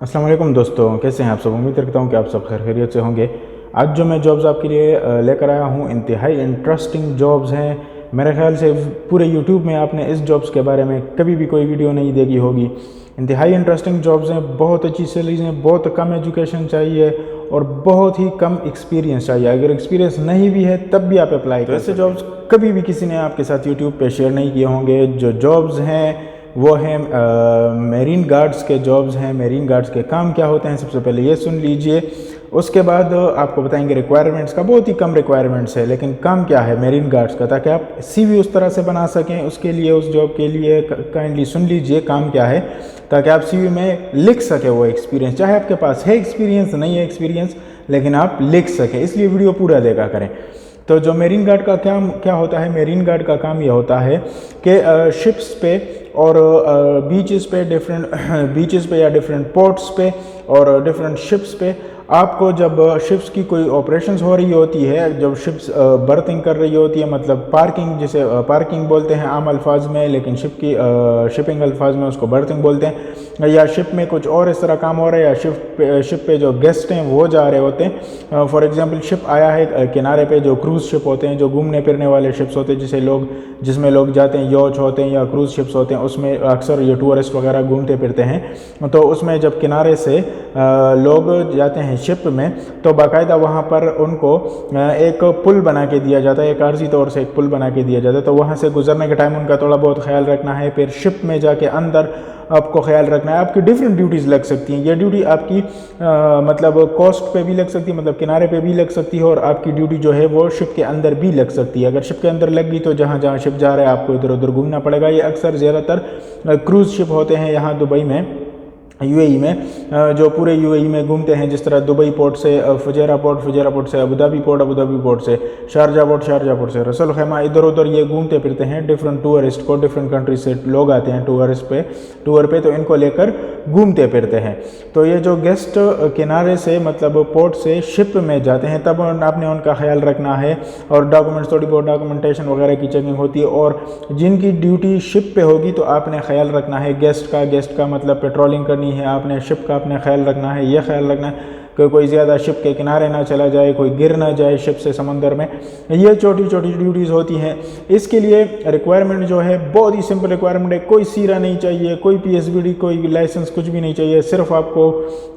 अस्सलाम वालेकुम दोस्तों, कैसे हैं आप सब। उम्मीद करता हूं कि आप सब खैर खैरियत से होंगे। आज जो मैं जॉब्स आपके लिए लेकर आया हूं इंतहाई इंटरेस्टिंग जॉब्स हैं। मेरे ख्याल से पूरे यूट्यूब में आपने इस जॉब्स के बारे में कभी भी कोई वीडियो नहीं देखी होगी। इंतहाई इंटरेस्टिंग जॉब्स हैं, बहुत अच्छी सैलरीज हैं, बहुत कम एजुकेशन चाहिए और बहुत ही कम एक्सपीरियंस चाहिए। अगर एक्सपीरियंस नहीं भी है तब भी आप अप्लाई कर सकते हैं। ऐसे जॉब्स कभी भी किसी ने आपके साथ यूट्यूब पे शेयर नहीं किए होंगे। जो जॉब्स हैं वो हैं मेरीन गार्ड्स के जॉब्स हैं। मेरीन गार्ड्स के काम क्या होते हैं सबसे पहले ये सुन लीजिए, उसके बाद आपको बताएंगे रिक्वायरमेंट्स का। बहुत ही कम रिक्वायरमेंट्स है, लेकिन काम क्या है मेरीन गार्ड्स का, ताकि आप सीवी उस तरह से बना सकें। उसके लिए उस जॉब के लिए काइंडली सुन लीजिए काम क्या है, ताकि आप सीवी में लिख सकें वो एक्सपीरियंस। चाहे आपके पास है एक्सपीरियंस, नहीं है एक्सपीरियंस, लेकिन आप लिख सकें, इसलिए वीडियो पूरा देखा करें। तो जो मेरीन गार्ड का काम क्या होता है, मेरीन गार्ड का काम यह होता है कि शिप्स पे और बीचेस पे, डिफरेंट बीचेस पे या डिफरेंट पोर्ट्स पे और डिफरेंट शिप्स पे आपको जब शिप्स की कोई ऑपरेशंस हो रही होती है, जब शिप्स बर्थिंग कर रही होती है, मतलब पार्किंग, जिसे पार्किंग बोलते हैं आम अल्फाज में, लेकिन शिपिंग अल्फाज में उसको बर्थिंग बोलते हैं। या शिप में कुछ और इस तरह काम हो रहा है, या शिप पे जो गेस्ट हैं वो जा रहे होते हैं। फॉर एग्जांपल शिप आया है किनारे पे, जो क्रूज़ शिप होते हैं, जो घूमने फिरने वाले शिप्स होते हैं, जिसमें लोग जाते हैं, यॉच होते हैं या क्रूज़ शिप्स होते हैं, उसमें अक्सर ये टूरिस्ट वगैरह घूमते फिरते हैं। तो उसमें जब किनारे से लोग जाते हैं शिप में, तो बाकायदा वहाँ पर उनको एक पुल बना के दिया जाता है, एक आर्जी तौर से एक पुल बना के दिया जाता है। तो वहाँ से गुजरने के टाइम उनका थोड़ा बहुत ख्याल रखना है। फिर शिप में जाके अंदर आपको ख्याल रखना है। आपकी डिफरेंट ड्यूटीज़ लग सकती हैं। ये ड्यूटी आपकी मतलब कोस्ट पे भी लग सकती है, मतलब किनारे पे भी लग सकती है, और आपकी ड्यूटी जो है वो शिप के अंदर भी लग सकती है। अगर शिप के अंदर लग गई तो जहाँ जहाँ शिप जा रहा है आपको इधर उधर घूमना पड़ेगा। ये अक्सर ज़्यादातर क्रूज़ शिप होते हैं यहाँ दुबई में, यूएई में, जो पूरे यूएई में घूमते हैं। जिस तरह दुबई पोर्ट से फुजैरा पोर्ट से अबू धाबी पोर्ट से शारजा पोर्ट से रसल खैमा, इधर उधर ये घूमते फिरते हैं। डिफरेंट टूरिस्ट को डिफरेंट कंट्री से लोग आते हैं टूर पे, तो इनको लेकर घूमते फिरते हैं। तो ये जो गेस्ट किनारे से, मतलब पोर्ट से शिप में जाते हैं, तब आपने उनका ख्याल रखना है, और डॉक्यूमेंट्स, थोड़ी बहुत डॉक्यूमेंटेशन वगैरह की चेकिंग होती है। और जिनकी ड्यूटी शिप पे होगी तो आपने ख्याल रखना है गेस्ट का मतलब पेट्रोलिंग करनी है, आपने शिप का अपने ख्याल रखना है। ये ख्याल रखना है कि कोई ज़्यादा शिप के किनारे ना चला जाए, कोई गिर ना जाए शिप से समंदर में। ये छोटी छोटी ड्यूटीज़ होती हैं। इसके लिए रिक्वायरमेंट जो है बहुत ही सिंपल रिक्वायरमेंट है। कोई सीरा नहीं चाहिए, कोई पीएसबीडी, कोई लाइसेंस, कुछ भी नहीं चाहिए। सिर्फ आपको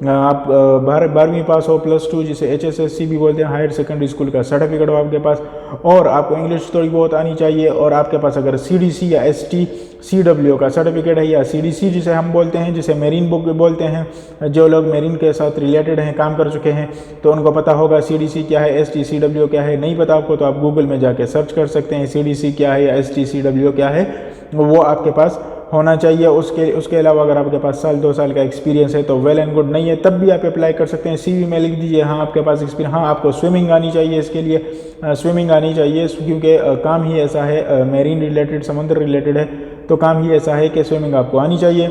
आप 12वीं पास हो, +2 जिसे HSSC भी बोलते हैं, हायर सेकेंडरी स्कूल का सर्टिफिकेट हो आपके पास, और आपको इंग्लिश थोड़ी बहुत आनी चाहिए, और आपके पास अगर CDC या STCW का सर्टिफिकेट है, या CDC जिसे हम बोलते हैं, जिसे मेरीन बुक बोलते हैं। जो लोग मेरीन के साथ रिलेटेड हैं, काम कर चुके हैं, तो उनको पता होगा CDC क्या है, STCW क्या है। नहीं पता आपको तो आप गूगल में जाके सर्च कर सकते हैं CDC क्या है या STCW क्या है, वो आपके पास होना चाहिए। उसके अलावा अगर आपके पास 1-2 साल का एक्सपीरियंस है तो वेल एंड गुड, नहीं है तब भी आप अप्लाई कर सकते हैं। CV में लिख दीजिए हाँ आपके पास एक्सपीरियंस। हाँ, आपको स्विमिंग आनी चाहिए, इसके लिए स्विमिंग आनी चाहिए, क्योंकि काम ही ऐसा है, मेरीन रिलेटेड, समुद्र रिलेटेड है, तो काम ही ऐसा है कि स्विमिंग आपको आनी चाहिए।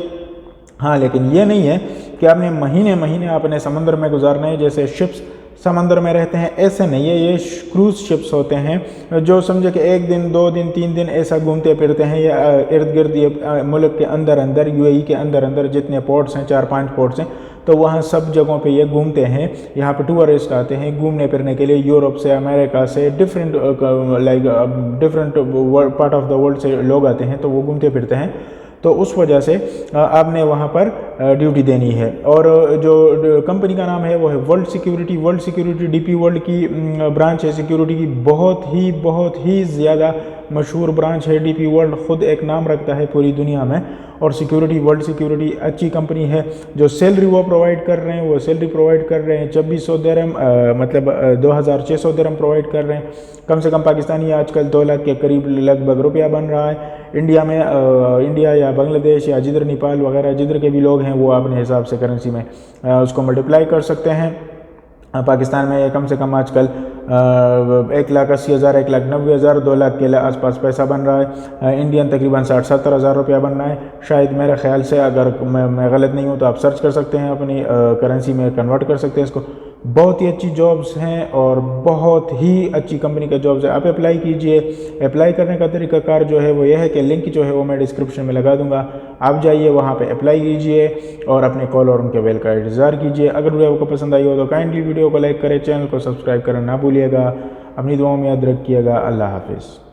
हाँ, लेकिन ये नहीं है कि आपने महीने महीने अपने समंदर में गुजारना है। जैसे शिप्स समंदर में रहते हैं, ऐसे नहीं है। ये क्रूज़ शिप्स होते हैं, जो समझे कि 1 दिन 2 दिन 3 दिन ऐसा घूमते फिरते हैं। या इर्द गिर्द ये मुल्क के अंदर यूएई के अंदर जितने पोर्ट्स हैं, 4-5 पोर्ट्स हैं, तो वहाँ सब जगहों पे ये घूमते हैं। यहाँ पे टूरिस्ट आते हैं घूमने फिरने के लिए, यूरोप से, अमेरिका से, different part of the world से लोग आते हैं, तो वो घूमते फिरते हैं। तो उस वजह से आपने वहाँ पर ड्यूटी देनी है। और जो कंपनी का नाम है वो है वर्ल्ड सिक्योरिटी DP वर्ल्ड की ब्रांच है सिक्योरिटी की। बहुत ही ज़्यादा मशहूर ब्रांच है DP वर्ल्ड, ख़ुद एक नाम रखता है पूरी दुनिया में। और वर्ल्ड सिक्योरिटी अच्छी कंपनी है। जो सैलरी वो प्रोवाइड कर रहे हैं, वो सैलरी प्रोवाइड कर रहे हैं 2400 दिरहम, मतलब 2600 दिरहम प्रोवाइड कर रहे हैं। कम से कम पाकिस्तानी आजकल 2 लाख के करीब लगभग रुपया बन रहा है। इंडिया या बांग्लादेश या जिधर नेपाल वगैरह जिधर के भी लोग हैं, वो अपने हिसाब से करेंसी में उसको मल्टीप्लाई कर सकते हैं। पाकिस्तान में कम से कम आजकल 1,80,000, 1,90,000, 2 लाख के आसपास पैसा बन रहा है। इंडियन तकरीबन 60-70 हज़ार रुपया बन रहा है शायद, मेरे ख्याल से। अगर मैं गलत नहीं हूँ तो आप सर्च कर सकते हैं, अपनी करेंसी में कन्वर्ट कर सकते हैं इसको। बहुत ही अच्छी जॉब्स हैं और बहुत ही अच्छी कंपनी का जॉब्स है। आप अप्लाई कीजिए। अप्लाई करने का तरीकाकार जो है वो यह है कि लिंक जो है वो मैं डिस्क्रिप्शन में लगा दूंगा। آپ جائیے وہاں پہ اپلائی کیجئے اور اپنے کال اور ان کے ویل کا انتظار کیجئے۔ اگر ویڈیو آپ کو پسند آئی ہو تو کائنڈلی ویڈیو کو لائک کریں، چینل کو سبسکرائب کرنا نہ بھولیے گا، اپنی دعاؤں میں یاد رکھیے گا۔ اللہ حافظ۔